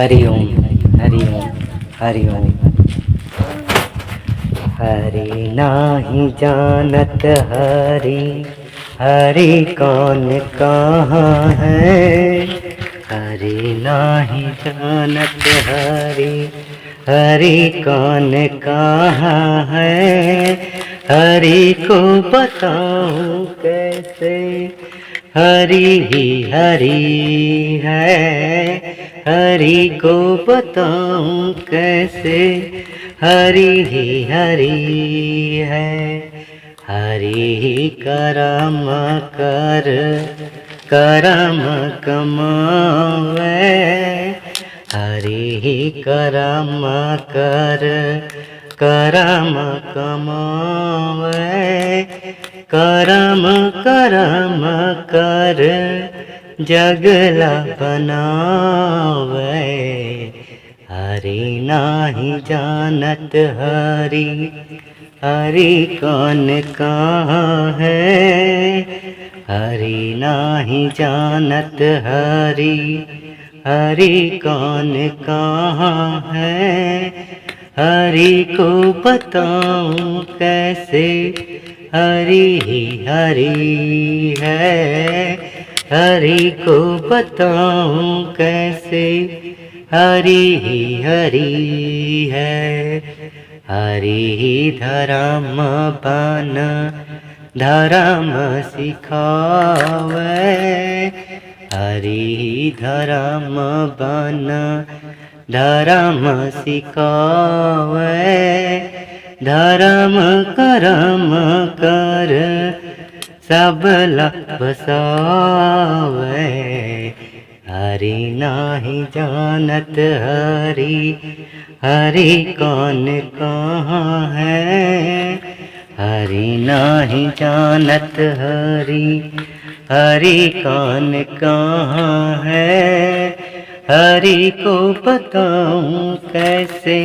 हरि ओम हरि ओम हरि ओम। हरि नाही जानत हरि, हरि कौन कहाँ है। हरि नाही जानत हरि, हरि कौन कहाँ है। हरि को बताऊं कैसे, हरि ही हरि है। हरि को बताऊं कैसे, हरि ही हरि है। हरि ही करम कर करम कमावे। हरि ही करम कर करम कमावे। करम करम कर जगला बनावे। हरि नाही जानत हरि, हरि कौन कहाँ है। हरि नाही जानत हरि, हरि कौन कहाँ है। हरि को बताऊं कैसे, हरि ही हरि है। हरि को बताऊं कैसे, हरि ही हरि है। हरि ही धर्म बन धर्म सिखावे। हरि ही धर्म बन धर्म सिखावे। धर्म करम कर सबला बसावे। हरि नाही जानत हरि, हरि कौन कहाँ है। हरि नाही जानत हरि, हरि कौन कहाँ है। हरि को बताऊं कैसे,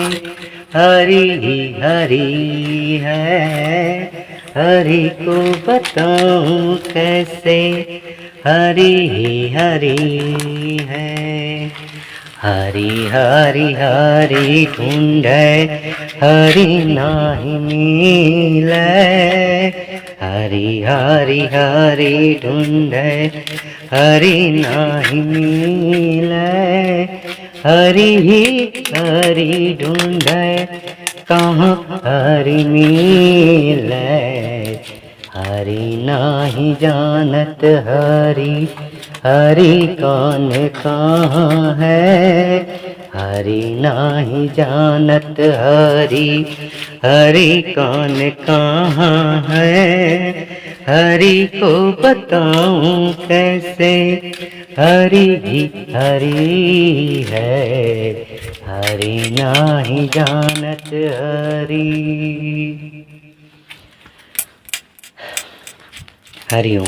हरि ही हरि है। हरि को बताऊं कैसे, हरि ही हरि है। हरि हरि हरि ढूंढे, हरि नाही मिले। हरि हरि हरि ढूंढे, हरि नाही मिले। हरि ही हरि ढूंढे, कहाँ हरि मिले। हरि नाही जानत हरि, हरि कौन कहाँ है। हरि नाही जानत हरि, हरि कौन कहाँ है। हरि को बताऊं कैसे, हरि ही हरि है। हरि नाही जानत हरि। हरि ओम।